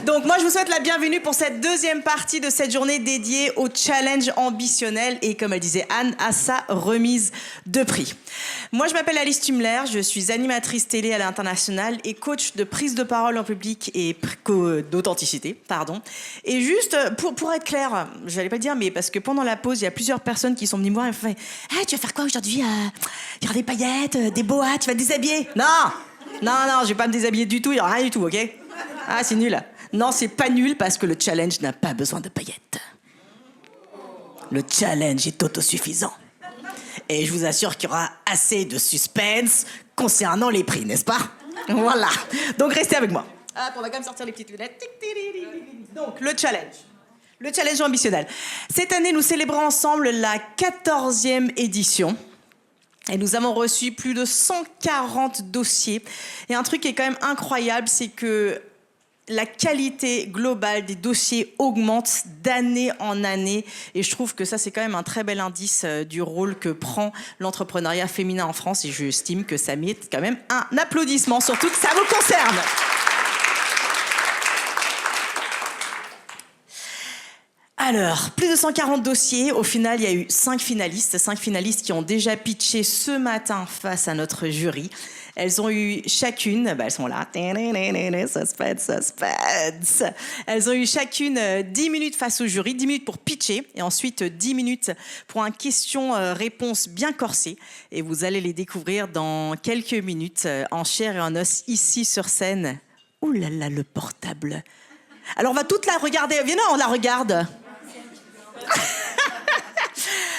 Donc moi je vous souhaite la bienvenue pour cette deuxième partie de cette journée dédiée au challenge ambitionnel et comme elle disait Anne, à sa remise de prix. Moi je m'appelle Alice Tumler, je suis animatrice télé à l'international et coach de prise de parole en public et d'authenticité, pardon. Et juste pour être clair, je n'allais pas le dire, mais parce que pendant la pause, il y a plusieurs personnes qui sont venues me voir et me font « Hey, tu vas faire quoi aujourd'hui? Il y aura des paillettes, des boas, tu vas te déshabiller ?» Non, je vais pas me déshabiller du tout, il y aura rien du tout, ok? Ah, c'est nul. Non, c'est pas nul parce que le challenge n'a pas besoin de paillettes. Le challenge est autosuffisant. Et je vous assure qu'il y aura assez de suspense concernant les prix, n'est-ce pas? Voilà. Donc restez avec moi. Hop, on va quand même sortir les petites lunettes. Donc, le challenge. Le challenge ambitionnel. Cette année, nous célébrons ensemble la 14e édition. Et nous avons reçu plus de 140 dossiers. Et un truc qui est quand même incroyable, c'est que la qualité globale des dossiers augmente d'année en année. Et je trouve que ça, c'est quand même un très bel indice du rôle que prend l'entrepreneuriat féminin en France. Et j'estime que ça mérite quand même un applaudissement, surtout que ça vous concerne. Alors, plus de 140 dossiers. Au final, il y a eu 5 finalistes qui ont déjà pitché ce matin face à notre jury. Elles ont eu chacune, elles sont là, suspense. Elles ont eu chacune 10 minutes face au jury, 10 minutes pour pitcher, et ensuite 10 minutes pour un question-réponse bien corsé. Et vous allez les découvrir dans quelques minutes, en chair et en os, ici sur scène. Ouh là là, le portable. Alors, on va toutes la regarder. Viens, on la regarde.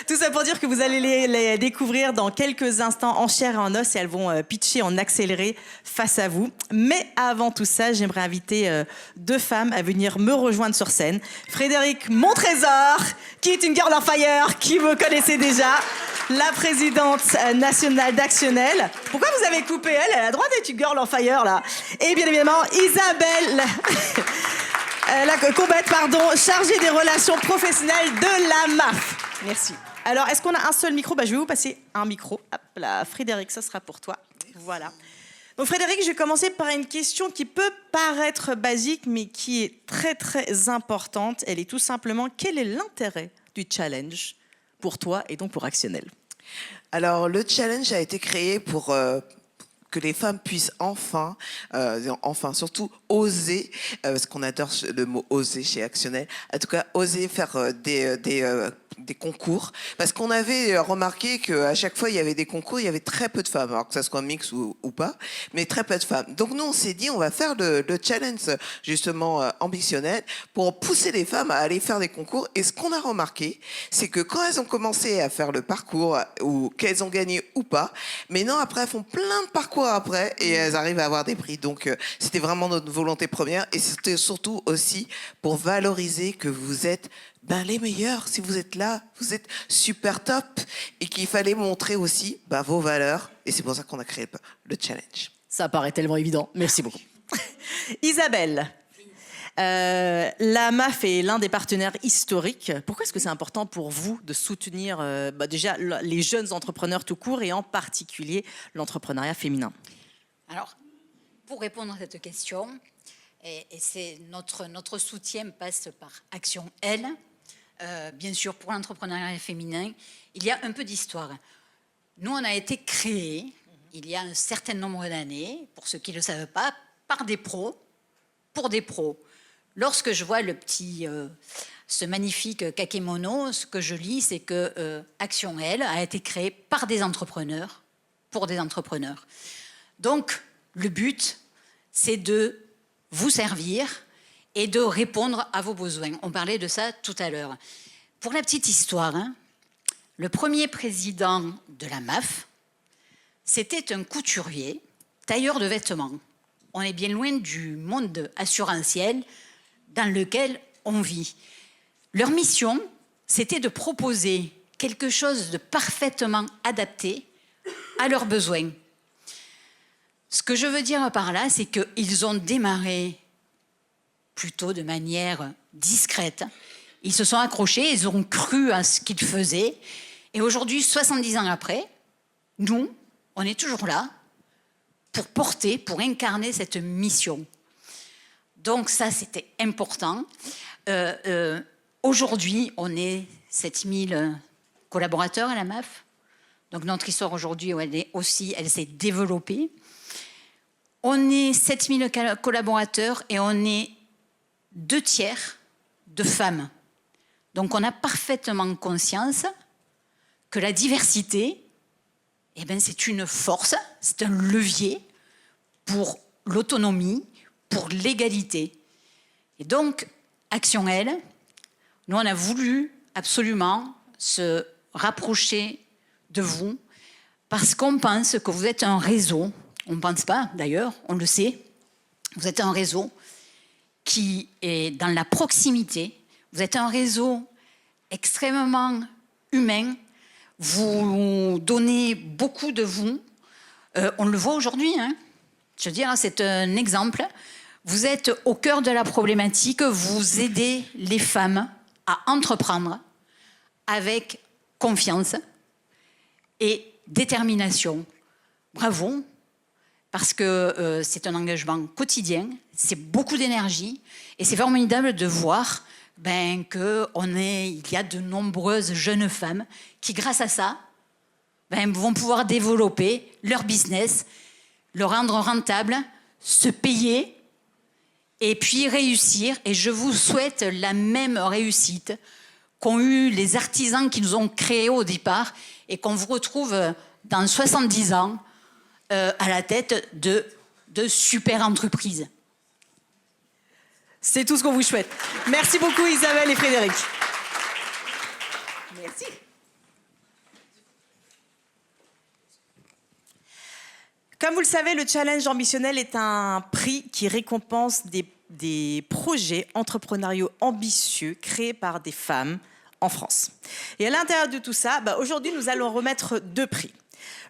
Tout ça pour dire que vous allez les découvrir dans quelques instants en chair et en os et elles vont pitcher en accéléré face à vous. Mais avant tout ça, j'aimerais inviter 2 femmes à venir me rejoindre sur scène. Frédérique Montrésor, qui est une girl on fire, qui vous connaissez déjà, la présidente nationale d'Actionnel. Pourquoi vous avez coupé elle? Elle a le droit d'être une girl on fire, là. Et bien évidemment, Isabelle... la Combette, chargée des relations professionnelles de la MAF. Merci. Alors, est-ce qu'on a un seul micro? Je vais vous passer un micro. Hop là, Frédéric, ça sera pour toi. Voilà. Donc, Frédéric, je vais commencer par une question qui peut paraître basique, mais qui est très, très importante. Elle est tout simplement, quel est l'intérêt du challenge pour toi et donc pour Actionnel? Alors, le challenge a été créé pour... que les femmes puissent enfin surtout oser, parce qu'on adore le mot oser chez Actionnel, en tout cas oser faire des concours, parce qu'on avait remarqué qu'à chaque fois il y avait des concours, il y avait très peu de femmes, alors que ça soit mix ou pas, mais très peu de femmes. Donc nous on s'est dit on va faire le challenge justement ambitionnel pour pousser les femmes à aller faire des concours. Et ce qu'on a remarqué, c'est que quand elles ont commencé à faire le parcours, ou qu'elles ont gagné ou pas, mais non, après elles font plein de parcours après et elles arrivent à avoir des prix. Donc c'était vraiment notre volonté première, et c'était surtout aussi pour valoriser que vous êtes les meilleurs. Si vous êtes là, vous êtes super top, et qu'il fallait montrer aussi vos valeurs, et c'est pour ça qu'on a créé le challenge. Ça paraît tellement évident. Merci beaucoup. Isabelle, la MAF est l'un des partenaires historiques. Pourquoi est-ce que c'est important pour vous de soutenir déjà les jeunes entrepreneurs tout court et en particulier l'entrepreneuriat féminin? Alors, pour répondre à cette question, et c'est notre soutien passe par Action L. Bien sûr, pour l'entrepreneuriat féminin, il y a un peu d'histoire. Nous, on a été créés il y a un certain nombre d'années, pour ceux qui ne le savent pas, par des pros, pour des pros. Lorsque je vois ce magnifique kakémono, ce que je lis, c'est que Action L a été créé par des entrepreneurs, pour des entrepreneurs. Donc, le but, c'est de vous servir et de répondre à vos besoins. On parlait de ça tout à l'heure. Pour la petite histoire, le premier président de la MAF, c'était un couturier, tailleur de vêtements. On est bien loin du monde assurantiel dans lequel on vit. Leur mission, c'était de proposer quelque chose de parfaitement adapté à leurs besoins. Ce que je veux dire par là, c'est qu'ils ont démarré plutôt de manière discrète. Ils se sont accrochés, ils ont cru à ce qu'ils faisaient. Et aujourd'hui, 70 ans après, nous, on est toujours là pour porter, pour incarner cette mission. Donc ça, c'était important. Aujourd'hui, on est 7000 collaborateurs à la MAF. Donc notre histoire aujourd'hui, elle s'est développée. On est 7000 collaborateurs et on est 2/3 de femmes. Donc on a parfaitement conscience que la diversité, c'est une force, c'est un levier pour l'autonomie, pour l'égalité. Et donc, Action L, nous, on a voulu absolument se rapprocher de vous parce qu'on pense que vous êtes un réseau. On ne pense pas, d'ailleurs, on le sait. Vous êtes un réseau qui est dans la proximité. Vous êtes un réseau extrêmement humain. Vous donnez beaucoup de vous. On le voit aujourd'hui. Je veux dire, c'est un exemple. Vous êtes au cœur de la problématique. Vous aidez les femmes à entreprendre avec confiance et détermination. Bravo, parce que c'est un engagement quotidien, c'est beaucoup d'énergie et c'est formidable de voir il y a de nombreuses jeunes femmes qui, grâce à ça, vont pouvoir développer leur business, le rendre rentable, se payer et puis réussir. Et je vous souhaite la même réussite qu'ont eu les artisans qui nous ont créés au départ et qu'on vous retrouve dans 70 ans à la tête de super entreprises. C'est tout ce qu'on vous souhaite. Merci beaucoup Isabelle et Frédéric. Merci. Comme vous le savez, le Challenge Ambitionnel est un prix qui récompense des projets entrepreneuriaux ambitieux créés par des femmes en France. Et à l'intérieur de tout ça, aujourd'hui, nous allons remettre 2 prix.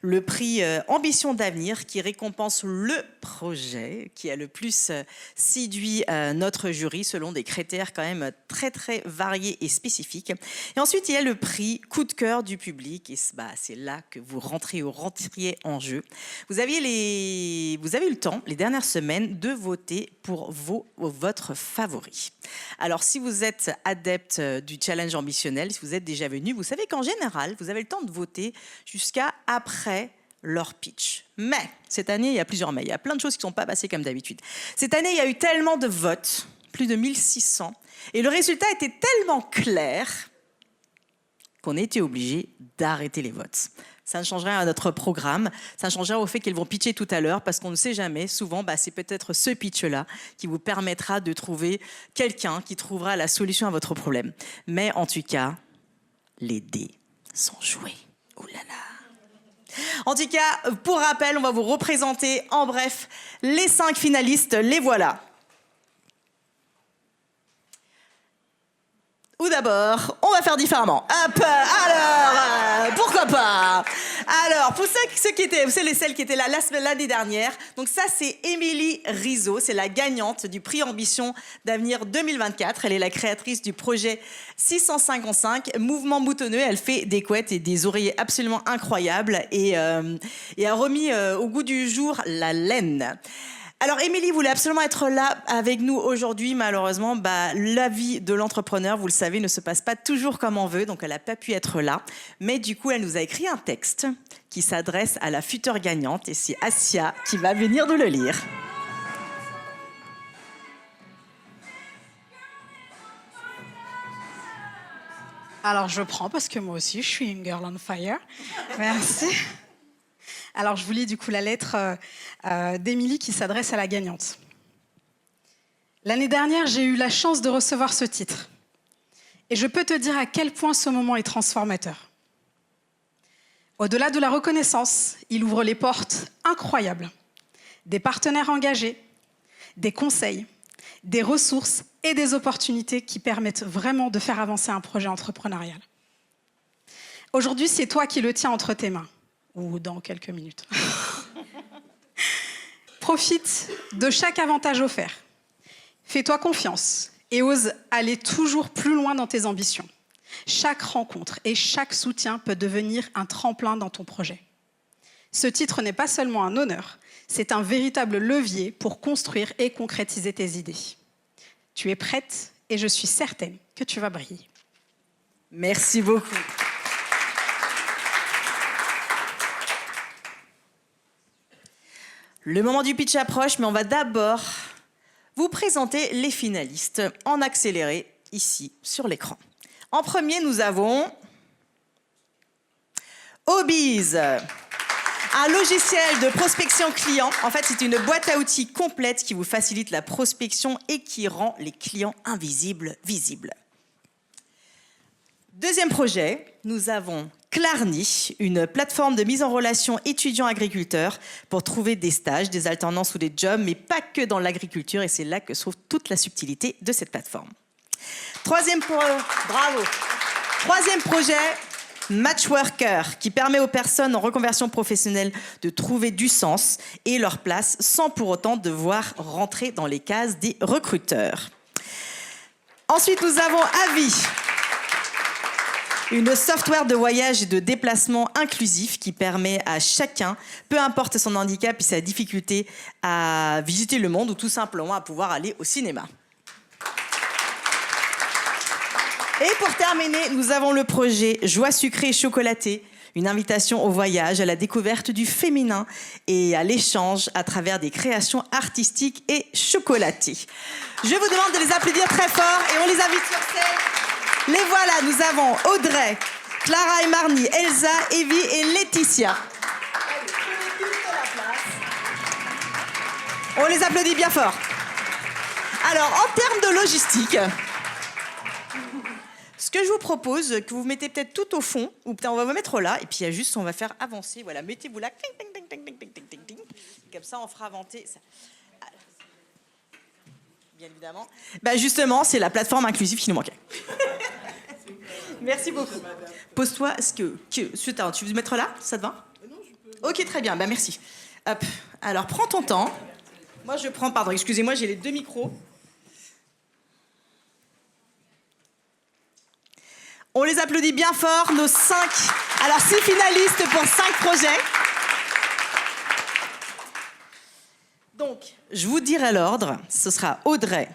Le prix Ambition d'avenir qui récompense le projet qui a le plus séduit notre jury selon des critères quand même très très variés et spécifiques. Et ensuite il y a le prix Coup de cœur du public et c'est là que vous rentriez en jeu. Vous avez eu le temps les dernières semaines de voter pour votre favori. Alors si vous êtes adepte du challenge ambitionnel, si vous êtes déjà venu, vous savez qu'en général vous avez le temps de voter jusqu'à après leur pitch. Mais, cette année, il y a plusieurs mais. Il y a plein de choses qui ne sont pas passées comme d'habitude. Cette année, il y a eu tellement de votes, plus de 1600, et le résultat était tellement clair qu'on a été obligé d'arrêter les votes. Ça ne changerait à notre programme, ça ne changerait au fait qu'ils vont pitcher tout à l'heure, parce qu'on ne sait jamais, souvent, c'est peut-être ce pitch-là qui vous permettra de trouver quelqu'un qui trouvera la solution à votre problème. Mais en tout cas, les dés sont joués. Oh là là. En tout cas, pour rappel, on va vous représenter en bref les 5 finalistes. Les voilà. Ou d'abord, on va faire différemment. Hop, alors, pourquoi pas? Alors, pour ceux qui étaient, celles qui étaient là l'année dernière, donc ça c'est Émilie Rizzo, c'est la gagnante du prix Ambition d'avenir 2024. Elle est la créatrice du projet 655, mouvement boutonneux. Elle fait des couettes et des oreillers absolument incroyables et a remis au goût du jour la laine. Alors, Émilie voulait absolument être là avec nous aujourd'hui. Malheureusement, la vie de l'entrepreneur, vous le savez, ne se passe pas toujours comme on veut. Donc, elle n'a pas pu être là. Mais du coup, elle nous a écrit un texte qui s'adresse à la future gagnante. Et c'est Assia qui va venir nous le lire. Alors, je prends parce que moi aussi, je suis une girl on fire. Merci. Alors, je vous lis du coup la lettre d'Émilie qui s'adresse à la gagnante. L'année dernière, j'ai eu la chance de recevoir ce titre. Et je peux te dire à quel point ce moment est transformateur. Au-delà de la reconnaissance, il ouvre les portes incroyables. Des partenaires engagés, des conseils, des ressources et des opportunités qui permettent vraiment de faire avancer un projet entrepreneurial. Aujourd'hui, c'est toi qui le tiens entre tes mains. Ou dans quelques minutes. Profite de chaque avantage offert. Fais-toi confiance et ose aller toujours plus loin dans tes ambitions. Chaque rencontre et chaque soutien peut devenir un tremplin dans ton projet. Ce titre n'est pas seulement un honneur, c'est un véritable levier pour construire et concrétiser tes idées. Tu es prête et je suis certaine que tu vas briller. Merci beaucoup. Le moment du pitch approche, mais on va d'abord vous présenter les finalistes en accéléré ici sur l'écran. En premier, nous avons Obiz, un logiciel de prospection client. En fait, c'est une boîte à outils complète qui vous facilite la prospection et qui rend les clients invisibles visibles. Deuxième projet, nous avons Clarny, une plateforme de mise en relation étudiants-agriculteurs pour trouver des stages, des alternances ou des jobs, mais pas que dans l'agriculture, et c'est là que se trouve toute la subtilité de cette plateforme. Troisième projet, Matchworker, qui permet aux personnes en reconversion professionnelle de trouver du sens et leur place sans pour autant devoir rentrer dans les cases des recruteurs. Ensuite, nous avons Avi, une software de voyage et de déplacement inclusif qui permet à chacun, peu importe son handicap et sa difficulté, à visiter le monde ou tout simplement à pouvoir aller au cinéma. Et pour terminer, nous avons le projet Joie sucrée et chocolatée, une invitation au voyage, à la découverte du féminin et à l'échange à travers des créations artistiques et chocolatées. Je vous demande de les applaudir très fort et on les invite sur scène. Les voilà, nous avons Audrey, Clara et Marnie, Elsa, Evie et Laetitia. On les applaudit bien fort. Alors, en termes de logistique, ce que je vous propose, que vous mettez peut-être tout au fond, ou peut-être on va vous mettre là, et puis il y a juste, on va faire avancer. Voilà, mettez-vous là. Comme ça, on fera avancer. Ça. Bien évidemment. Bah justement, c'est la plateforme inclusive qui nous manquait. Merci beaucoup. Pose-toi, tu veux te mettre là? Ça te va? Non, je peux. Ok, très bien, bah merci. Hop. Alors, prends ton temps. Moi, je prends, pardon, excusez-moi, j'ai les 2 micros. On les applaudit bien fort, nos 5. Alors, 6 finalistes pour 5 projets. Donc, je vous dirai l'ordre. Ce sera Audrey,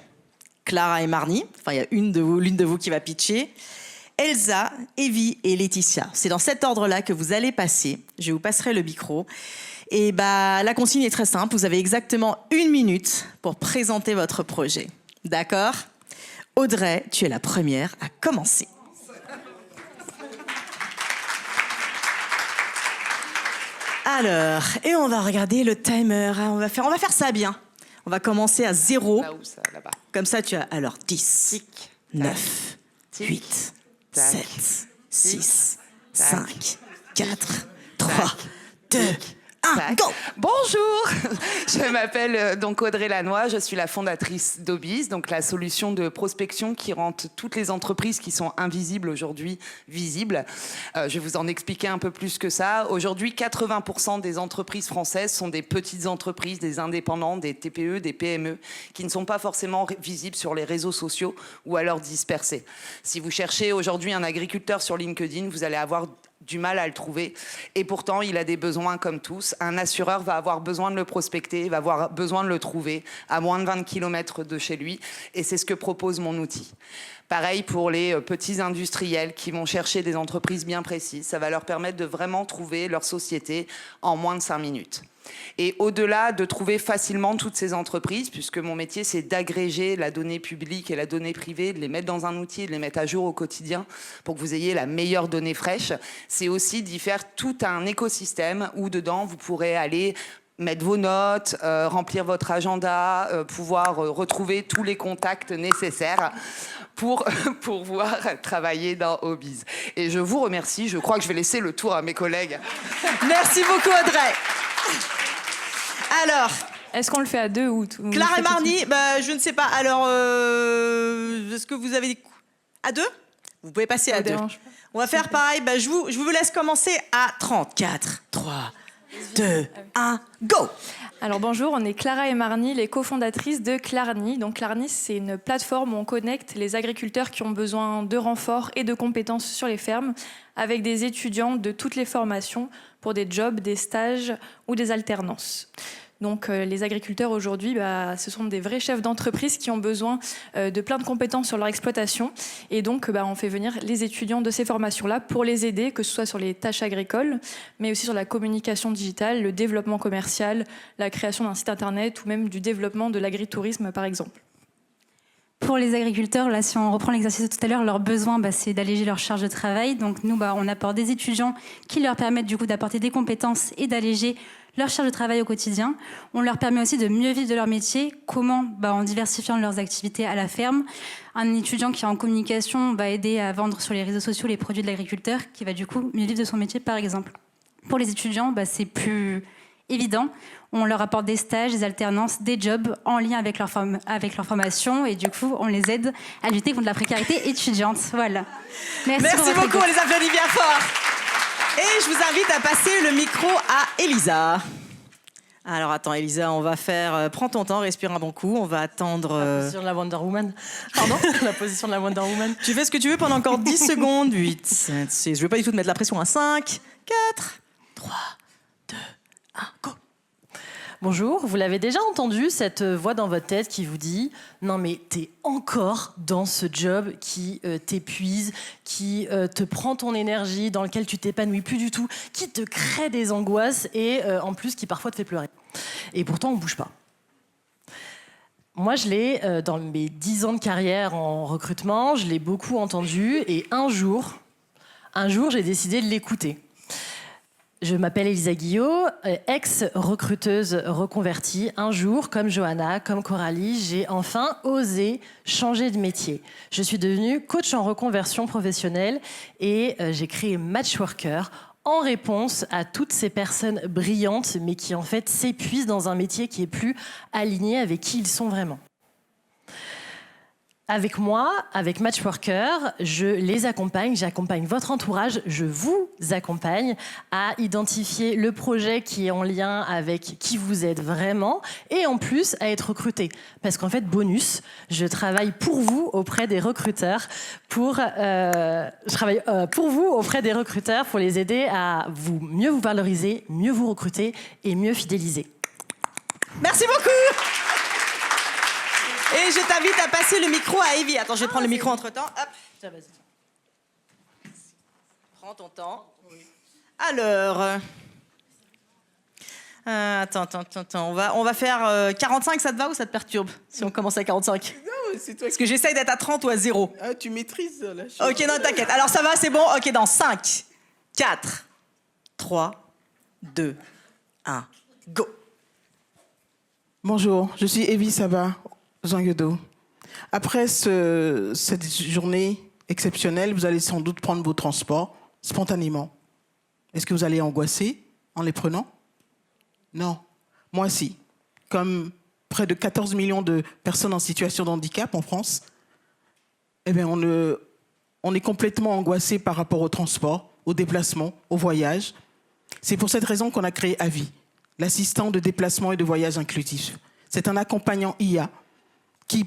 Clara et Marnie. Enfin, il y a l'une de vous qui va pitcher. Elsa, Evie et Laetitia. C'est dans cet ordre-là que vous allez passer. Je vous passerai le micro. Et la consigne est très simple. Vous avez exactement 1 minute pour présenter votre projet. D'accord? Audrey, tu es la première à commencer. Alors, et on va regarder le timer. On va faire ça bien. On va commencer à 0. Là où ça, là-bas. Comme ça, tu as alors 10, Tic, 9, tic, 8, tac, 7, 6, tac, 5, 4, 3, tac, 2, 1, tac. go! Bonjour, je m'appelle donc Audrey Lannoy, je suis la fondatrice d'Obiz, donc la solution de prospection qui rend toutes les entreprises qui sont invisibles aujourd'hui visibles. Je vais vous en expliquer un peu plus que ça. Aujourd'hui, 80% des entreprises françaises sont des petites entreprises, des indépendants, des TPE, des PME, qui ne sont pas forcément visibles sur les réseaux sociaux ou alors dispersées. Si vous cherchez aujourd'hui un agriculteur sur LinkedIn, vous allez avoir du mal à le trouver. Et pourtant, il a des besoins comme tous. Un assureur va avoir besoin de le prospecter, va avoir besoin de le trouver à moins de 20 km de chez lui. Et c'est ce que propose mon outil. Pareil pour les petits industriels qui vont chercher des entreprises bien précises. Ça va leur permettre de vraiment trouver leur société en moins de 5 minutes. Et au-delà de trouver facilement toutes ces entreprises, puisque mon métier c'est d'agréger la donnée publique et la donnée privée, de les mettre dans un outil, de les mettre à jour au quotidien pour que vous ayez la meilleure donnée fraîche, c'est aussi d'y faire tout un écosystème où dedans vous pourrez aller mettre vos notes, remplir votre agenda, pouvoir retrouver tous les contacts nécessaires pour pouvoir travailler dans Obiz. Et je vous remercie, je crois que je vais laisser le tour à mes collègues. Merci beaucoup, Audrey. Alors, est-ce qu'on le fait à 2 ou tout? Clara et Marnie, je ne sais pas. Alors, est-ce que vous avez des coups à 2? Vous pouvez passer à 2. On va faire pareil. Je vous laisse commencer à 30. 4, 3, 2, 1, go! Alors bonjour, on est Clara et Marnie, les cofondatrices de Clarny. Donc Clarny, c'est une plateforme où on connecte les agriculteurs qui ont besoin de renforts et de compétences sur les fermes avec des étudiants de toutes les formations pour des jobs, des stages ou des alternances. Donc les agriculteurs aujourd'hui, ce sont des vrais chefs d'entreprise qui ont besoin de plein de compétences sur leur exploitation. Et donc on fait venir les étudiants de ces formations-là pour les aider, que ce soit sur les tâches agricoles, mais aussi sur la communication digitale, le développement commercial, la création d'un site internet ou même du développement de l'agritourisme par exemple. Pour les agriculteurs, là, si on reprend l'exercice de tout à l'heure, leur besoin, c'est d'alléger leur charge de travail. Donc nous, on apporte des étudiants qui leur permettent du coup d'apporter des compétences et d'alléger leur charge de travail au quotidien. On leur permet aussi de mieux vivre de leur métier. Comment? En diversifiant leurs activités à la ferme. Un étudiant qui est en communication va aider à vendre sur les réseaux sociaux les produits de l'agriculteur, qui va du coup mieux vivre de son métier, par exemple. Pour les étudiants, c'est plus évident. On leur apporte des stages, des alternances, des jobs en lien avec leur formation et du coup, on les aide à lutter contre la précarité étudiante. Voilà. Merci beaucoup, on les applaudit bien fort. Et je vous invite à passer le micro à Elisa. Alors attends, Elisa, on va faire... prends ton temps, respire un bon coup, on va attendre... La position de la Wonder Woman. Pardon. La position de la Wonder Woman. Tu fais ce que tu veux pendant encore 10 secondes. 8, 7, 6... Je veux pas du tout te mettre la pression à 5, 4, 3, 2, 1, go. Bonjour, vous l'avez déjà entendu, cette voix dans votre tête qui vous dit « Non mais t'es encore dans ce job qui t'épuise, qui te prend ton énergie, dans lequel tu t'épanouis plus du tout, qui te crée des angoisses et en plus qui parfois te fait pleurer. Et pourtant on bouge pas. » Moi, je l'ai, dans mes 10 ans de carrière en recrutement, je l'ai beaucoup entendu et un jour, j'ai décidé de l'écouter. Je m'appelle Elisa Guillot, ex-recruteuse reconvertie. Un jour, comme Johanna, comme Coralie, j'ai enfin osé changer de métier. Je suis devenue coach en reconversion professionnelle et j'ai créé Matchworker en réponse à toutes ces personnes brillantes, mais qui en fait s'épuisent dans un métier qui est plus aligné avec qui ils sont vraiment. Avec moi, avec Matchworker, je les accompagne, j'accompagne votre entourage, je vous accompagne à identifier le projet qui est en lien avec qui vous êtes vraiment et en plus à être recruté. Parce qu'en fait, bonus, je travaille pour vous auprès des recruteurs pour les aider à mieux vous valoriser, mieux vous recruter et mieux fidéliser. Merci beaucoup. Et je t'invite à passer le micro à Evie. Attends, je vais prendre le micro entre-temps. Hop. Tiens, vas-y. Prends ton temps. Alors... attends. On va faire 45, ça te va ou ça te perturbe si on commence à 45? Non, c'est toi. Parce que j'essaye d'être à 30 ou à 0. Ah, tu maîtrises la chose. Ok, non, t'inquiète. Alors ça va, c'est bon. Ok, dans 5, 4, 3, 2, 1, go. Bonjour, je suis Evie Saba, Jean Guedo. Après cette journée exceptionnelle, vous allez sans doute prendre vos transports spontanément. Est-ce que vous allez angoisser en les prenant? Non. Moi, si. Comme près de 14 millions de personnes en situation de handicap en France, eh bien, on est complètement angoissé par rapport au transport, au déplacement, au voyage. C'est pour cette raison qu'on a créé AVI, l'assistant de déplacement et de voyage inclusif. C'est un accompagnant IA qui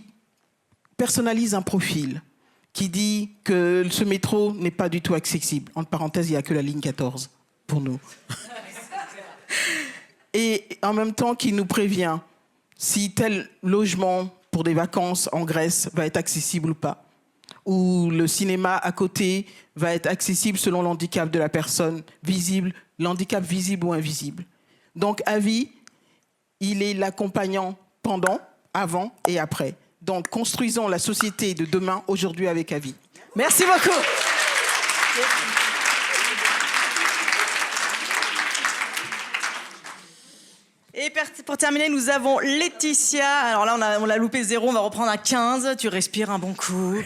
personnalise un profil, qui dit que ce métro n'est pas du tout accessible. Entre parenthèses, il n'y a que la ligne 14 pour nous. Et en même temps, qui nous prévient si tel logement pour des vacances en Grèce va être accessible ou pas, ou le cinéma à côté va être accessible selon l'handicap de la personne, visible, l'handicap visible ou invisible. Donc, AVI, il est l'accompagnant pendant, avant et après. Donc, construisons la société de demain, aujourd'hui, avec AVI. Merci beaucoup. Et pour terminer, nous avons Laetitia. Alors là, on l'a loupé 0, on va reprendre à 15. Tu respires un bon coup.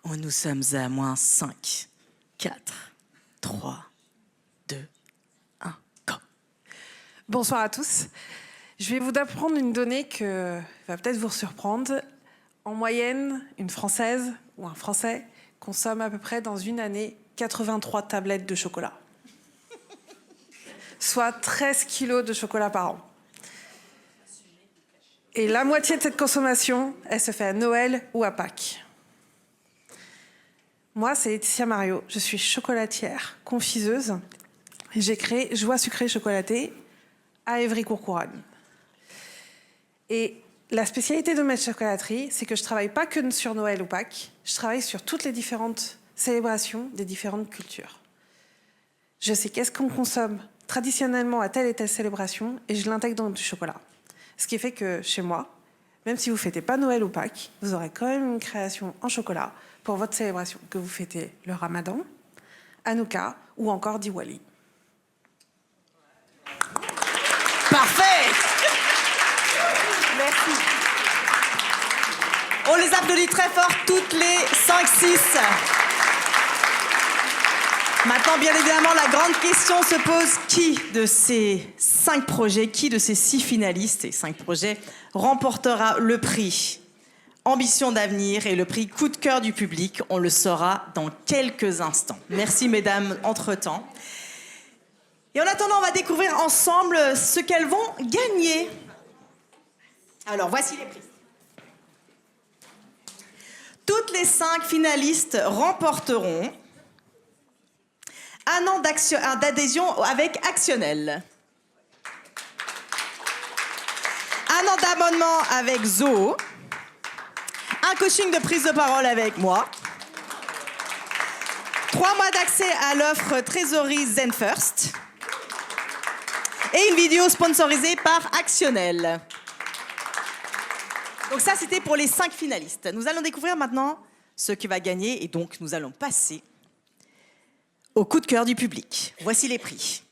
Nous sommes à moins 5, 4, 3, 2, 1, go. Bonsoir à tous. Je vais vous apprendre une donnée qui va peut-être vous surprendre. En moyenne, une Française ou un Français consomme à peu près dans une année 83 tablettes de chocolat. Soit 13 kilos de chocolat par an. Et la moitié de cette consommation, elle se fait à Noël ou à Pâques. Moi, c'est Laetitia Mario. Je suis chocolatière, confiseuse. J'ai créé Joie Sucrée Chocolatée à Évry-Courcouronnes. Et la spécialité de Maître Chocolaterie, c'est que je ne travaille pas que sur Noël ou Pâques, je travaille sur toutes les différentes célébrations des différentes cultures. Je sais qu'est-ce qu'on consomme traditionnellement à telle et telle célébration et je l'intègre dans du chocolat. Ce qui fait que chez moi, même si vous ne fêtez pas Noël ou Pâques, vous aurez quand même une création en chocolat pour votre célébration, que vous fêtez le Ramadan, Hanouka ou encore Diwali. Parfait. Merci. On les applaudit très fort, toutes les 5-6. Maintenant, bien évidemment, la grande question se pose, qui de ces 5 projets, qui de ces 6 finalistes et 5 projets remportera le prix Ambition d'avenir et le prix Coup de cœur du public? On le saura dans quelques instants. Merci mesdames, entre-temps. Et en attendant, on va découvrir ensemble ce qu'elles vont gagner. Alors, voici les prix. Toutes les 5 finalistes remporteront un an d'adhésion avec Actionnel, un an d'abonnement avec Zoho, un coaching de prise de parole avec moi, 3 mois d'accès à l'offre trésorerie Zen First et une vidéo sponsorisée par Actionnel. Donc ça, c'était pour les 5 finalistes. Nous allons découvrir maintenant ce qui va gagner et donc nous allons passer au coup de cœur du public. Voici les prix.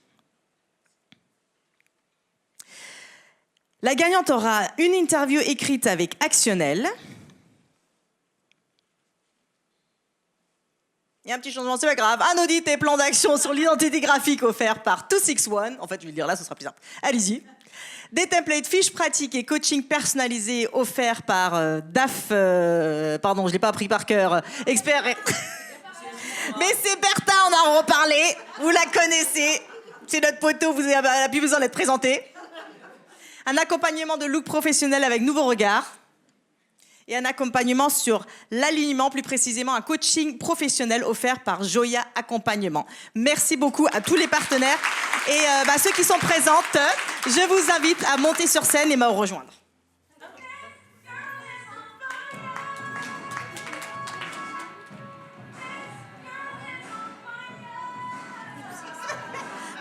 La gagnante aura une interview écrite avec Actionnel. Il y a un petit changement, c'est pas grave. Un audit et plan d'action sur l'identité graphique offert par 261. En fait, je vais le dire là, ce sera plus simple. Allez-y. Des templates, fiches pratiques et coaching personnalisé offerts par DAF... pardon, je ne l'ai pas appris par cœur. Expert... Mais c'est Bertha, on en a reparlé. Vous la connaissez. C'est notre poteau, vous n'avez plus besoin d'être présenté. Un accompagnement de look professionnel avec nouveau regard. Et un accompagnement sur l'alignement, plus précisément un coaching professionnel offert par Joya Accompagnement. Merci beaucoup à tous les partenaires. Et ceux qui sont présentes, je vous invite à monter sur scène et me rejoindre.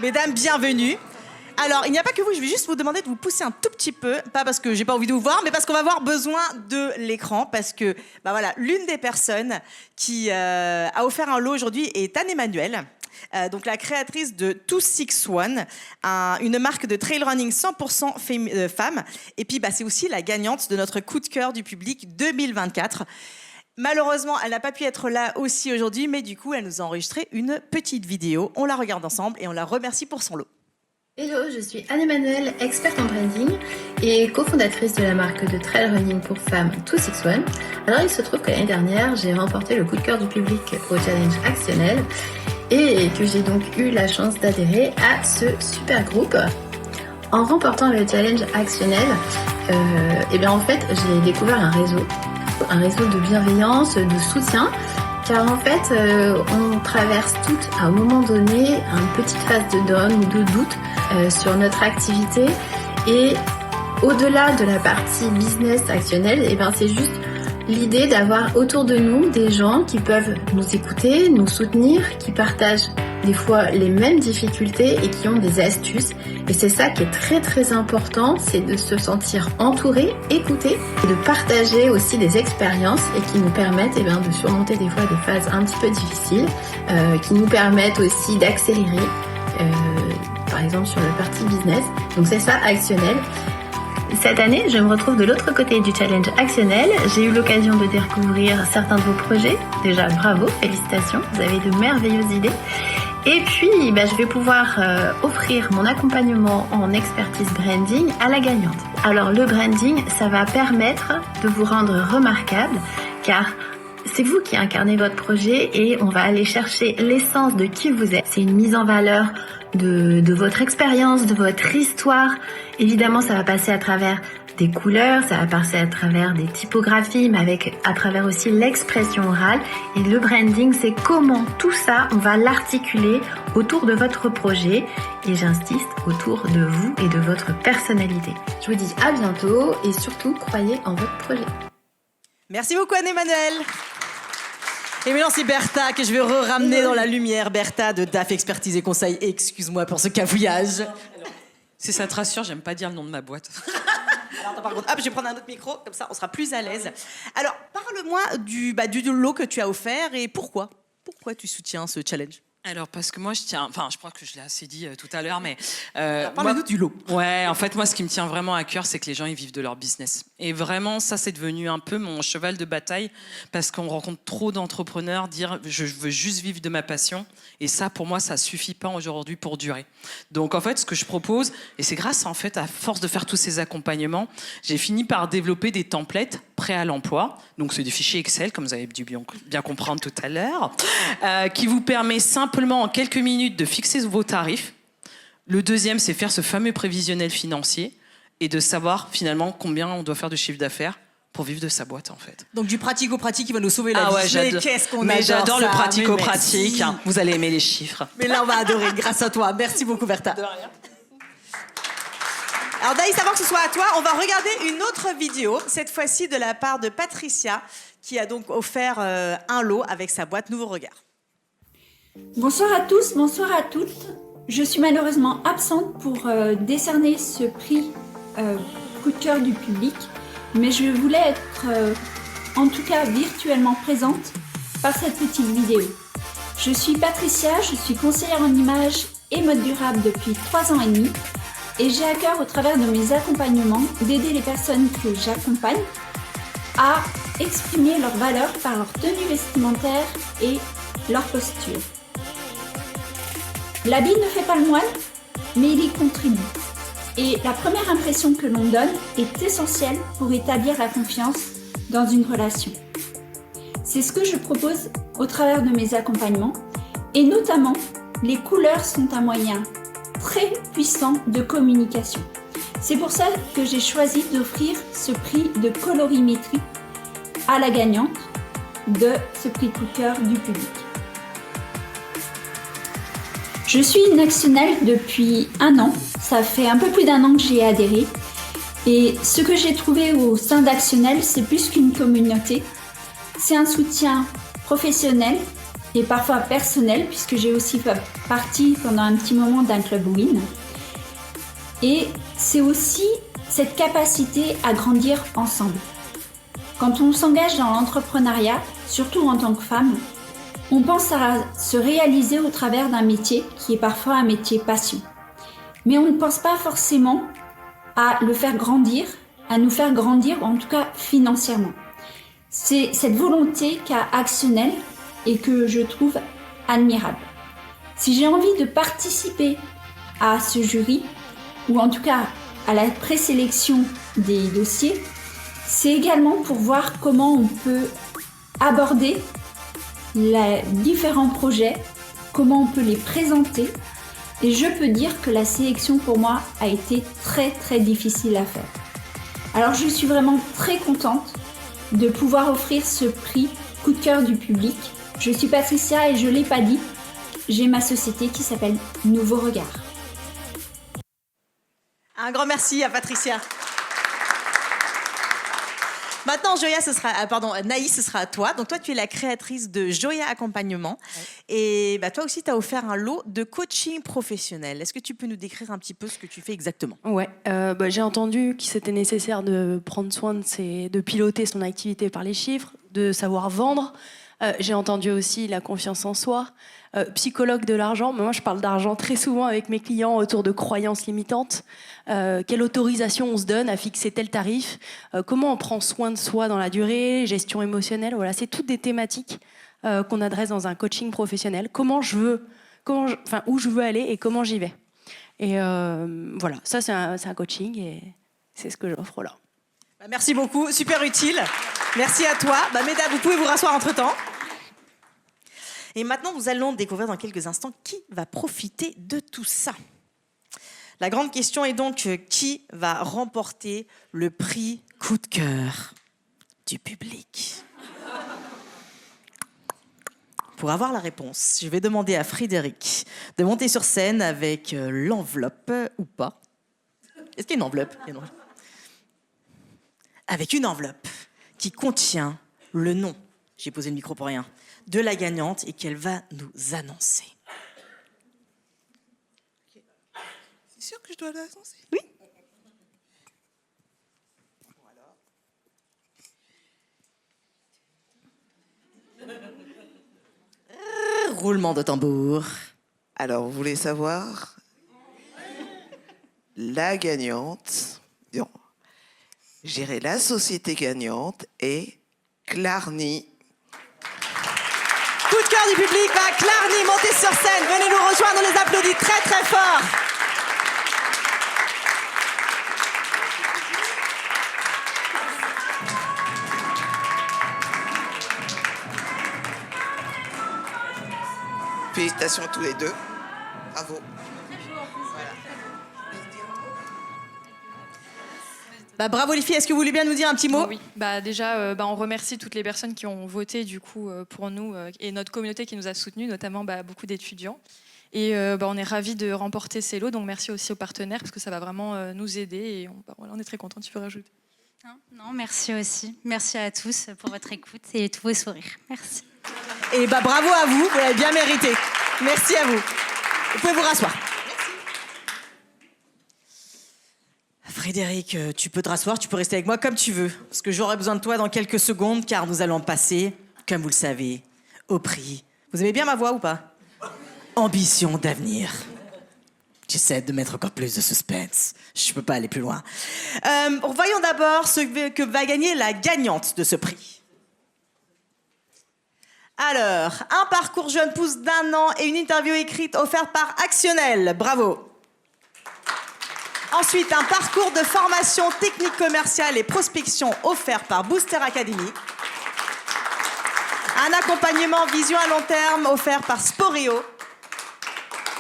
Mesdames, bienvenue. Alors, il n'y a pas que vous, je vais juste vous demander de vous pousser un tout petit peu, pas parce que j'ai pas envie de vous voir, mais parce qu'on va avoir besoin de l'écran, parce que, l'une des personnes qui a offert un lot aujourd'hui est Anne-Emmanuelle, donc la créatrice de 261, une marque de trail running 100% femmes, et puis c'est aussi la gagnante de notre coup de cœur du public 2024. Malheureusement, elle n'a pas pu être là aussi aujourd'hui, mais du coup, elle nous a enregistré une petite vidéo. On la regarde ensemble et on la remercie pour son lot. Hello, je suis Anne-Emmanuelle, experte en branding et cofondatrice de la marque de trail running pour femmes 261. Alors, il se trouve que l'année dernière, j'ai remporté le coup de cœur du public au challenge Actionnel et que j'ai donc eu la chance d'adhérer à ce super groupe. En remportant le challenge Actionnel, en fait, j'ai découvert un réseau de bienveillance, de soutien, car en fait, on traverse toutes à un moment donné une petite phase de down ou de doute sur notre activité, et au-delà de la partie business Actionnel, c'est juste l'idée d'avoir autour de nous des gens qui peuvent nous écouter, nous soutenir, qui partagent des fois les mêmes difficultés et qui ont des astuces. Et c'est ça qui est très très important, c'est de se sentir entouré, écouté, et de partager aussi des expériences et qui nous permettent de surmonter des fois des phases un petit peu difficiles, qui nous permettent aussi d'accélérer, par exemple sur la partie business. Donc c'est ça, Actionnel. Cette année, je me retrouve de l'autre côté du challenge Actionnel. J'ai eu l'occasion de découvrir certains de vos projets. Déjà, bravo, félicitations, vous avez de merveilleuses idées. Et puis, je vais pouvoir offrir mon accompagnement en expertise branding à la gagnante. Alors, le branding, ça va permettre de vous rendre remarquable, car c'est vous qui incarnez votre projet et on va aller chercher l'essence de qui vous êtes. C'est une mise en valeur de votre expérience, de votre histoire. Évidemment, ça va passer à travers des couleurs, ça va passer à travers des typographies, mais à travers aussi l'expression orale. Et le branding, c'est comment tout ça, on va l'articuler autour de votre projet. Et j'insiste, autour de vous et de votre personnalité. Je vous dis à bientôt et surtout, croyez en votre projet. Merci beaucoup Anne-Emmanuelle. Et maintenant c'est Bertha que je vais ramener dans la lumière. Bertha de DAF Expertise et Conseil. Excuse-moi pour ce cafouillage. Si ça te rassure, j'aime pas dire le nom de ma boîte. Alors, attends, par contre, hop, je vais prendre un autre micro, comme ça on sera plus à l'aise. Alors, parle-moi du lot que tu as offert et pourquoi tu soutiens ce challenge? Alors, parce que moi, je crois que je l'ai assez dit tout à l'heure, mais... Parle-nous du lot. Ouais, en fait, moi, ce qui me tient vraiment à cœur, c'est que les gens, ils vivent de leur business. Et vraiment, ça, c'est devenu un peu mon cheval de bataille, parce qu'on rencontre trop d'entrepreneurs dire « je veux juste vivre de ma passion ». Et ça, pour moi, ça suffit pas aujourd'hui pour durer. Donc, en fait, ce que je propose, et c'est grâce, en fait, à force de faire tous ces accompagnements, j'ai fini par développer des templates prêts à l'emploi. Donc, c'est des fichiers Excel, comme vous avez dû bien comprendre tout à l'heure, qui vous permet simplement en quelques minutes de fixer vos tarifs. Le deuxième, c'est faire ce fameux prévisionnel financier et de savoir finalement combien on doit faire de chiffre d'affaires pour vivre de sa boîte, en fait. Donc du pratico-pratique qui va nous sauver la vie. Ouais, j'adore le pratico-pratique. Vous allez aimer les chiffres. Mais là, on va adorer grâce à toi. Merci beaucoup, Bertha. De rien. Alors, Daïs, avant que ce soit à toi, on va regarder une autre vidéo, cette fois-ci de la part de Patricia, qui a donc offert un lot avec sa boîte Nouveau Regard. Bonsoir à tous, bonsoir à toutes. Je suis malheureusement absente pour décerner ce prix coup de cœur du public, mais je voulais être en tout cas virtuellement présente par cette petite vidéo. Je suis Patricia, je suis conseillère en images et mode durable depuis 3 ans et demi et j'ai à cœur au travers de mes accompagnements d'aider les personnes que j'accompagne à exprimer leurs valeurs par leur tenue vestimentaire et leur posture. L'habit ne fait pas le moine, mais il y contribue. Et la première impression que l'on donne est essentielle pour établir la confiance dans une relation. C'est ce que je propose au travers de mes accompagnements, et notamment, les couleurs sont un moyen très puissant de communication. C'est pour ça que j'ai choisi d'offrir ce prix de colorimétrie à la gagnante de ce prix coup de cœur du public. Je suis une actionnaire depuis 1 an, ça fait un peu plus d'1 an que j'y ai adhéré. Et ce que j'ai trouvé au sein d'Actionnel, c'est plus qu'une communauté. C'est un soutien professionnel et parfois personnel, puisque j'ai aussi fait partie pendant un petit moment d'un club Win. Et c'est aussi cette capacité à grandir ensemble. Quand on s'engage dans l'entrepreneuriat, surtout en tant que femme, on pense à se réaliser au travers d'un métier qui est parfois un métier passion. Mais on ne pense pas forcément à le faire grandir, à nous faire grandir, en tout cas financièrement. C'est cette volonté qu'a Actionnel et que je trouve admirable. Si j'ai envie de participer à ce jury, ou en tout cas à la présélection des dossiers, c'est également pour voir comment on peut aborder les différents projets, comment on peut les présenter. Et je peux dire que la sélection pour moi a été très difficile à faire. Alors je suis vraiment très contente de pouvoir offrir ce prix coup de cœur du public. Je suis Patricia et je ne l'ai pas dit, j'ai ma société qui s'appelle Nouveau Regard. Un grand merci à Patricia. Maintenant, Naïs, ce sera à toi. Donc toi, tu es la créatrice de Joya Accompagnement. Ouais. Et toi aussi, tu as offert un lot de coaching professionnel. Est-ce que tu peux nous décrire un petit peu ce que tu fais exactement ? Ouais, j'ai entendu qu'il c'était nécessaire de prendre soin de piloter son activité par les chiffres, de savoir vendre. J'ai entendu aussi la confiance en soi, psychologue de l'argent. Moi, je parle d'argent très souvent avec mes clients autour de croyances limitantes. Quelle autorisation on se donne à fixer tel tarif, comment on prend soin de soi dans la durée, gestion émotionnelle. Voilà, c'est toutes des thématiques qu'on adresse dans un coaching professionnel. Où je veux aller et comment j'y vais. Et voilà, ça c'est un coaching et c'est ce que j'offre là. Merci beaucoup, super utile. Merci à toi. Mesdames, vous pouvez vous rasseoir entre-temps. Et maintenant, nous allons découvrir dans quelques instants qui va profiter de tout ça. La grande question est donc qui va remporter le prix coup de cœur du public? Pour avoir la réponse, je vais demander à Frédéric de monter sur scène avec l'enveloppe ou pas. Est-ce qu'il y a une enveloppe? Il y a une enveloppe. Avec une enveloppe qui contient le nom, j'ai posé le micro pour rien, de la gagnante et qu'elle va nous annoncer. C'est sûr que je dois l'annoncer? Oui. Roulement de tambour. Alors, vous voulez savoir? La gagnante, non, je dirais la société gagnante est Clarny. Coup de cœur du public va Clarny monter sur scène. Venez nous rejoindre, on les applaudit très très fort. Félicitations à tous les deux. Bravo. Bravo les filles, est-ce que vous voulez bien nous dire un petit mot? Oui, déjà, on remercie toutes les personnes qui ont voté du coup pour nous et notre communauté qui nous a soutenus, notamment beaucoup d'étudiants. Et on est ravis de remporter ces lots, donc merci aussi aux partenaires parce que ça va vraiment nous aider et on est très contents. Tu peux rajouter? Non, merci aussi. Merci à tous pour votre écoute et tous vos sourires. Merci. Et bravo à vous, vous l'avez bien mérité. Merci à vous. Vous pouvez vous rasseoir. Frédéric, tu peux te rasseoir, tu peux rester avec moi comme tu veux. Parce que j'aurai besoin de toi dans quelques secondes, car nous allons passer, comme vous le savez, au prix. Vous aimez bien ma voix ou pas? Ambition d'avenir. J'essaie de mettre encore plus de suspense. Je peux pas aller plus loin. Voyons d'abord ce que va gagner la gagnante de ce prix. Alors, un parcours jeune pousse d'1 an et une interview écrite offerte par Actionnel. Bravo. Ensuite, un parcours de formation technique commerciale et prospection offert par Booster Academy. Un accompagnement vision à long terme offert par Sporeo.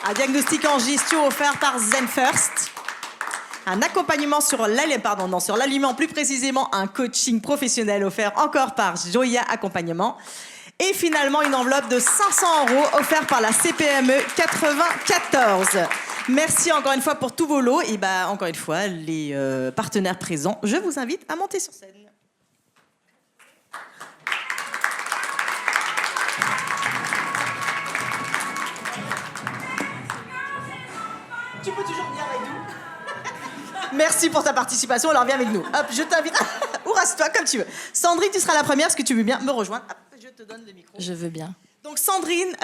Un diagnostic en gestion offert par ZenFirst. Un accompagnement sur l'aliment, plus précisément un coaching professionnel offert encore par Joya Accompagnement. Et finalement, une enveloppe de 500 € offerte par la CPME 94. Merci encore une fois pour tous vos lots. Et encore une fois, les partenaires présents, je vous invite à monter sur scène. Tu peux toujours venir avec nous. Merci pour ta participation. Alors viens avec nous. Hop, je t'invite. Ou rase-toi comme tu veux. Sandrine, tu seras la première. Est-ce que tu veux bien me rejoindre? Hop, je te donne le micro. Je veux bien. Donc Sandrine,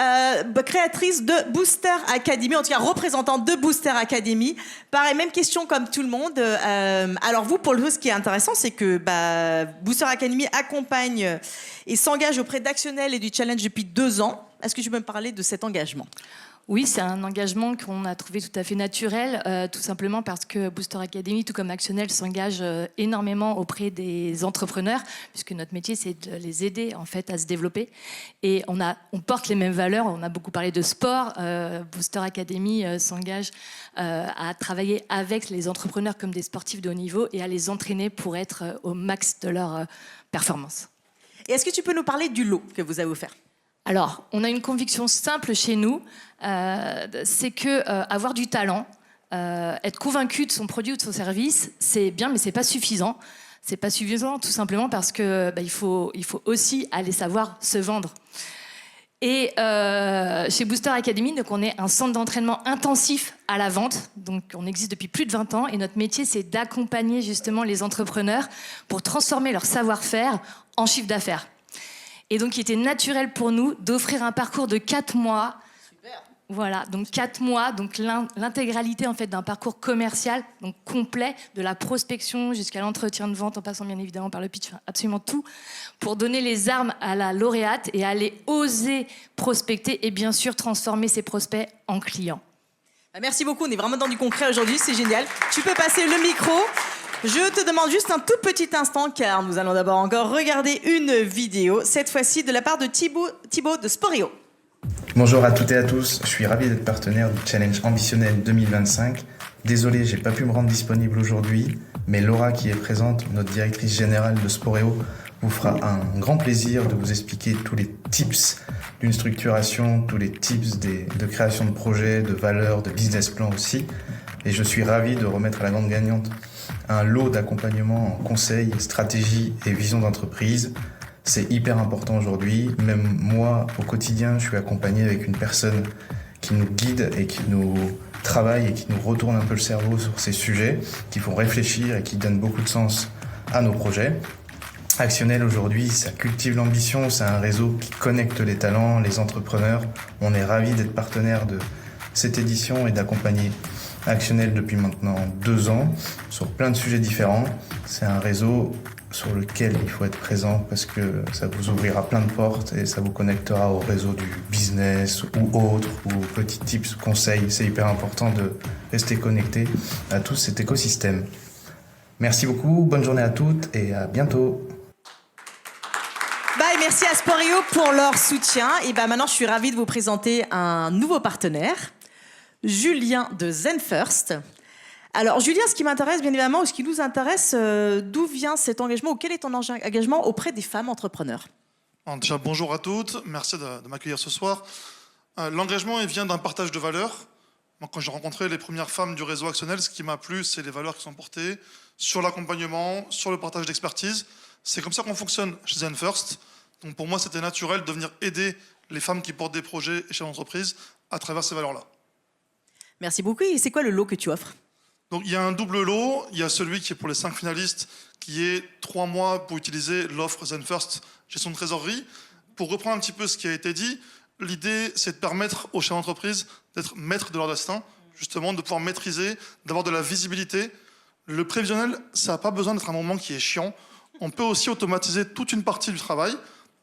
créatrice de Booster Academy, en tout cas représentante de Booster Academy. Pareil, même question comme tout le monde. Alors vous, pour le ce qui est intéressant, c'est que Booster Academy accompagne et s'engage auprès d'Actionnel et du Challenge depuis 2 ans. Est-ce que tu peux me parler de cet engagement? Oui, c'est un engagement qu'on a trouvé tout à fait naturel, tout simplement parce que Booster Academy, tout comme Actionnel, s'engage énormément auprès des entrepreneurs, puisque notre métier, c'est de les aider en fait à se développer. Et on porte les mêmes valeurs. On a beaucoup parlé de sport. Booster Academy s'engage à travailler avec les entrepreneurs comme des sportifs de haut niveau et à les entraîner pour être au max de leur performance. Et est-ce que tu peux nous parler du lot que vous avez offert? Alors, on a une conviction simple chez nous, c'est que avoir du talent, être convaincu de son produit ou de son service, c'est bien, mais c'est pas suffisant. C'est pas suffisant tout simplement parce que il faut aussi aller savoir se vendre. Et chez Booster Academy, donc on est un centre d'entraînement intensif à la vente. Donc on existe depuis plus de 20 ans et notre métier, c'est d'accompagner justement les entrepreneurs pour transformer leur savoir-faire en chiffre d'affaires. Et donc, il était naturel pour nous d'offrir un parcours de 4 mois. Super. Voilà, donc 4 mois, donc l'intégralité en fait d'un parcours commercial, donc complet, de la prospection jusqu'à l'entretien de vente, en passant bien évidemment par le pitch, absolument tout, pour donner les armes à la lauréate et aller oser prospecter et bien sûr transformer ses prospects en clients. Merci beaucoup, on est vraiment dans du concret aujourd'hui, c'est génial. Tu peux passer le micro. Je te demande juste un tout petit instant, car nous allons d'abord encore regarder une vidéo, cette fois-ci de la part de Thibaut de Sporeo. Bonjour à toutes et à tous, je suis ravi d'être partenaire du Challenge Ambitionnel 2025 Désolé, j'ai pas pu me rendre disponible aujourd'hui, mais Laura qui est présente, notre directrice générale de Sporeo, vous fera un grand plaisir de vous expliquer tous les tips d'une structuration, tous les tips de création de projets, de valeurs, de business plan aussi. Et je suis ravi de remettre à la grande gagnante un lot d'accompagnement en conseil, stratégie et vision d'entreprise. C'est hyper important aujourd'hui. Même moi, au quotidien, je suis accompagné avec une personne qui nous guide et qui nous travaille et qui nous retourne un peu le cerveau sur ces sujets, qui font réfléchir et qui donnent beaucoup de sens à nos projets. Actionnel aujourd'hui, ça cultive l'ambition, c'est un réseau qui connecte les talents, les entrepreneurs. On est ravis d'être partenaire de cette édition et d'accompagner Actionnel depuis maintenant 2 ans sur plein de sujets différents. C'est un réseau sur lequel il faut être présent parce que ça vous ouvrira plein de portes et ça vous connectera au réseau du business ou autre, ou petits tips, conseils. C'est hyper important de rester connecté à tout cet écosystème. Merci beaucoup, bonne journée à toutes et à bientôt. Et merci à Sporeo pour leur soutien. Et maintenant, je suis ravie de vous présenter un nouveau partenaire, Julien de Zen First. Alors, Julien, ce qui m'intéresse, bien évidemment, ou ce qui nous intéresse, d'où vient cet engagement ou quel est ton engagement auprès des femmes entrepreneurs? Déjà, bonjour à toutes. Merci de m'accueillir ce soir. L'engagement, il vient d'un partage de valeurs. Moi, quand j'ai rencontré les premières femmes du réseau Actionnel, ce qui m'a plu, c'est les valeurs qui sont portées sur l'accompagnement, sur le partage d'expertise. C'est comme ça qu'on fonctionne chez Zen First. Donc pour moi, c'était naturel de venir aider les femmes qui portent des projets et chefs d'entreprise à travers ces valeurs-là. Merci beaucoup. Et c'est quoi le lot que tu offres? Donc il y a un double lot. Il y a celui qui est pour les 5 finalistes, qui est 3 mois pour utiliser l'offre Zen First gestion de trésorerie. Pour reprendre un petit peu ce qui a été dit, l'idée, c'est de permettre aux chefs d'entreprise d'être maîtres de leur destin, justement, de pouvoir maîtriser, d'avoir de la visibilité. Le prévisionnel, ça n'a pas besoin d'être un moment qui est chiant. On peut aussi automatiser toute une partie du travail,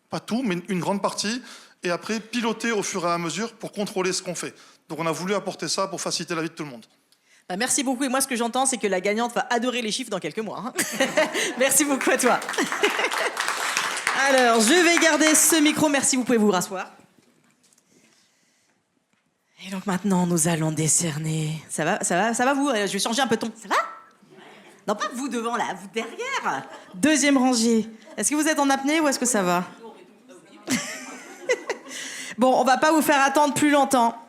pas tout, mais une grande partie, et après piloter au fur et à mesure pour contrôler ce qu'on fait. Donc on a voulu apporter ça pour faciliter la vie de tout le monde. Merci beaucoup. Et moi, ce que j'entends, c'est que la gagnante va adorer les chiffres dans quelques mois. Merci beaucoup à toi. Alors, je vais garder ce micro. Merci, vous pouvez vous rasseoir. Et donc maintenant, nous allons décerner... Ça va vous? Je vais changer un peu de ton. Ça va? Non, pas vous devant, là, vous derrière. 2e rangée. Est-ce que vous êtes en apnée ou est-ce que ça va? Bon, on va pas vous faire attendre plus longtemps.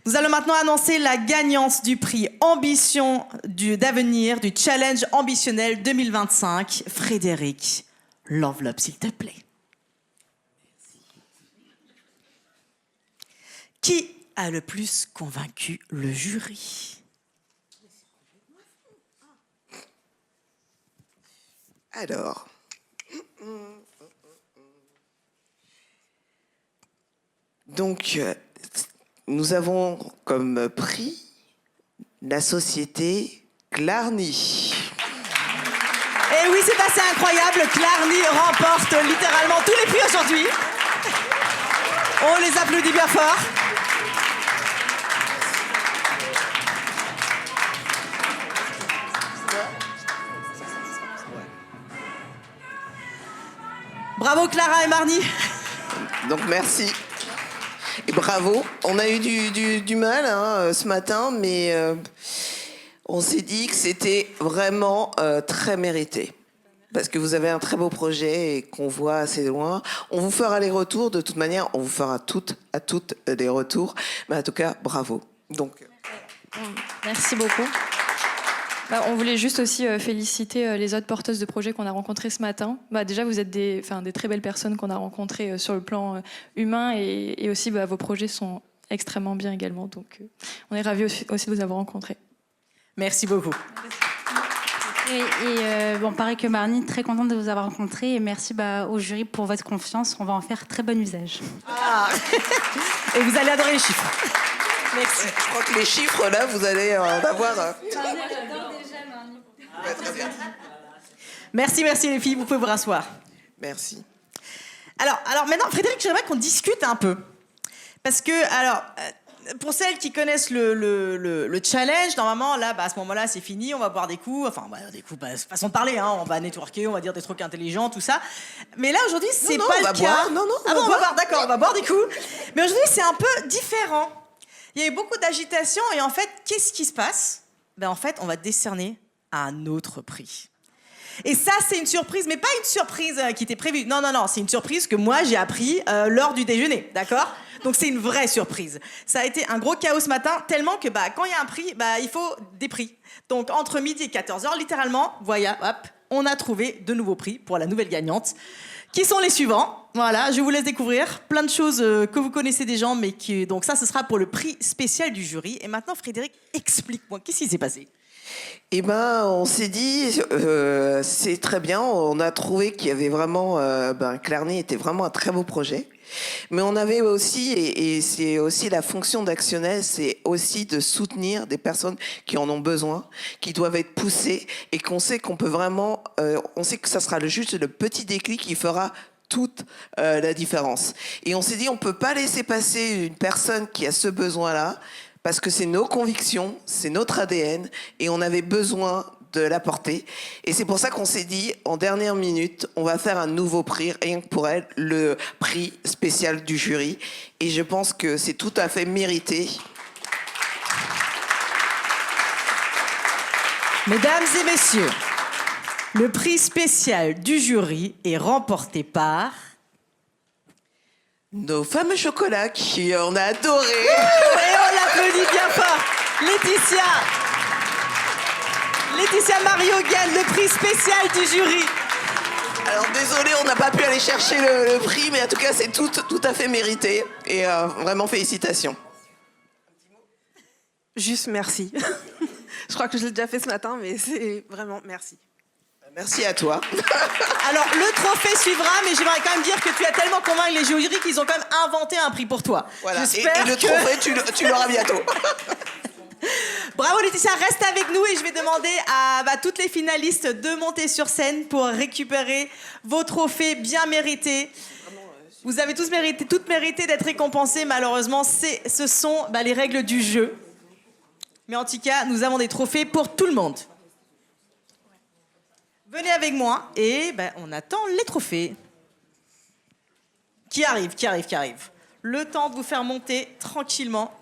Nous allons maintenant annoncer la gagnante du prix Ambition d'avenir du Challenge Ambitionnel 2025. Frédéric, l'enveloppe, s'il te plaît. Qui a le plus convaincu le jury? Alors, donc, nous avons comme prix la société Clarny. Et oui, c'est assez incroyable. Clarny remporte littéralement tous les prix aujourd'hui. On les applaudit bien fort. Bravo Clara et Marnie. Donc merci. Et bravo. On a eu du mal ce matin, mais on s'est dit que c'était vraiment très mérité. Parce que vous avez un très beau projet et qu'on voit assez loin. On vous fera les retours. De toute manière, on vous fera à toutes des retours. Mais en tout cas, bravo. Donc, merci beaucoup. On voulait juste aussi féliciter les autres porteuses de projets qu'on a rencontrées ce matin. Déjà, vous êtes des très belles personnes qu'on a rencontrées sur le plan humain et aussi vos projets sont extrêmement bien également. Donc, on est ravis aussi de vous avoir rencontrés. Merci beaucoup. Pareil que Marnie, très contente de vous avoir rencontré et merci au jury pour votre confiance. On va en faire très bon usage. Ah. Et vous allez adorer les chiffres. Merci. Je crois que les chiffres, là, vous allez en avoir... Ouais, très bien. Merci les filles, vous pouvez vous rasseoir. Merci. Alors maintenant, Frédéric, j'aimerais qu'on discute un peu. Parce que, pour celles qui connaissent le challenge, normalement, là, à ce moment-là, c'est fini, on va boire des coups. Enfin, des coups, façon de parler, on va networker, on va dire des trucs intelligents, tout ça. Mais là, aujourd'hui, c'est pas le cas. On va boire, d'accord, on va boire des coups. Mais aujourd'hui, c'est un peu différent. Il y a eu beaucoup d'agitation et en fait, qu'est-ce qui se passe? en fait, on va décerner un autre prix. Et ça, c'est une surprise, mais pas une surprise qui était prévue. Non, c'est une surprise que moi, j'ai appris lors du déjeuner, d'accord? Donc, c'est une vraie surprise. Ça a été un gros chaos ce matin, tellement que quand il y a un prix, il faut des prix. Donc, entre midi et 14h, littéralement, voilà, hop, on a trouvé de nouveaux prix pour la nouvelle gagnante, qui sont les suivants. Voilà, je vous laisse découvrir plein de choses que vous connaissez déjà, mais qui... Donc ça, ce sera pour le prix spécial du jury. Et maintenant, Frédéric, explique-moi, qu'est-ce qui s'est passé? Eh ben, on s'est dit, c'est très bien. On a trouvé qu'il y avait vraiment, Clarny était vraiment un très beau projet. Mais on avait aussi, et c'est aussi la fonction d'Actionnel, c'est aussi de soutenir des personnes qui en ont besoin, qui doivent être poussées, et qu'on sait qu'on peut vraiment, on sait que ça sera juste le petit déclic qui fera toute la différence. Et on s'est dit, on peut pas laisser passer une personne qui a ce besoin-là, parce que c'est nos convictions, c'est notre ADN, et on avait besoin de l'apporter. Et c'est pour ça qu'on s'est dit, en dernière minute, on va faire un nouveau prix, rien que pour elle, le prix spécial du jury. Et je pense que c'est tout à fait mérité. Mesdames et messieurs, le prix spécial du jury est remporté par... nos fameux chocolats qui on a adoré. Et on l'applaudit bien fort. Laetitia Mario gagne le prix spécial du jury. Alors désolé, on n'a pas pu aller chercher le prix, mais en tout cas c'est tout à fait mérité. Et vraiment félicitations. Juste merci. Je crois que je l'ai déjà fait ce matin, mais c'est vraiment merci. Merci à toi. Alors, le trophée suivra, mais j'aimerais quand même dire que tu as tellement convaincu les jurys qu'ils ont quand même inventé un prix pour toi. Voilà. Et le trophée, tu l'auras bientôt. Bravo Laetitia, reste avec nous et je vais demander à toutes les finalistes de monter sur scène pour récupérer vos trophées bien mérités. Vous avez toutes mérité d'être récompensés. Malheureusement, ce sont les règles du jeu. Mais en tout cas, nous avons des trophées pour tout le monde. Venez avec moi et on attend les trophées. Qui arrive. Le temps de vous faire monter tranquillement.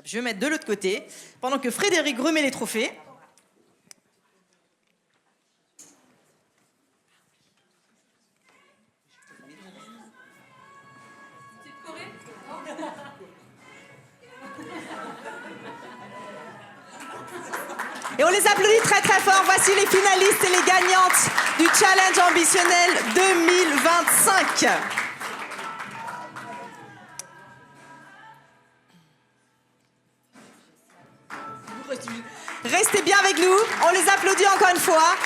Je vais mettre de l'autre côté, pendant que Frédéric remet les trophées. Et on les applaudit très très fort. Voici les finalistes et les gagnantes du Challenge Ambitionnel 2025. Restez bien avec nous, on les applaudit encore une fois.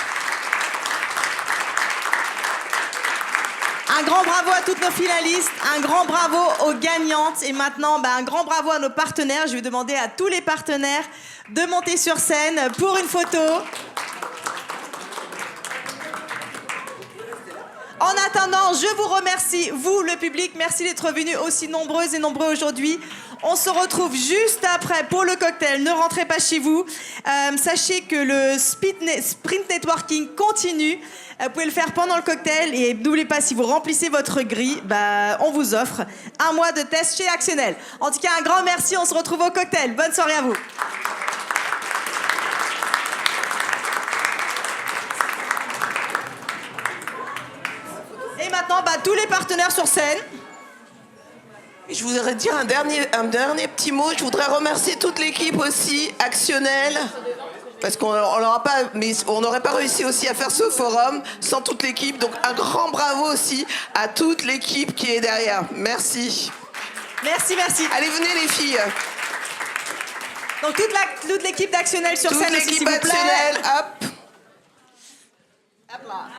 Un grand bravo à toutes nos finalistes, un grand bravo aux gagnantes et maintenant un grand bravo à nos partenaires. Je vais demander à tous les partenaires de monter sur scène pour une photo. En attendant, je vous remercie, vous le public, merci d'être venus aussi nombreuses et nombreux aujourd'hui. On se retrouve juste après pour le cocktail. Ne rentrez pas chez vous. Sachez que le sprint networking continue. Vous pouvez le faire pendant le cocktail. Et n'oubliez pas, si vous remplissez votre grille, on vous offre un mois de test chez Actionnel. En tout cas, un grand merci. On se retrouve au cocktail. Bonne soirée à vous. Et maintenant, tous les partenaires sur scène. Je voudrais dire un dernier petit mot. Je voudrais remercier toute l'équipe aussi, Actionnel, parce qu'on n'aurait pas réussi aussi à faire ce forum sans toute l'équipe. Donc un grand bravo aussi à toute l'équipe qui est derrière. Merci. Merci. Allez, venez les filles. Donc toute l'équipe d'Actionnel sur scène aussi, s'il vous plaît. Toute l'équipe Actionnel, hop. Hop là.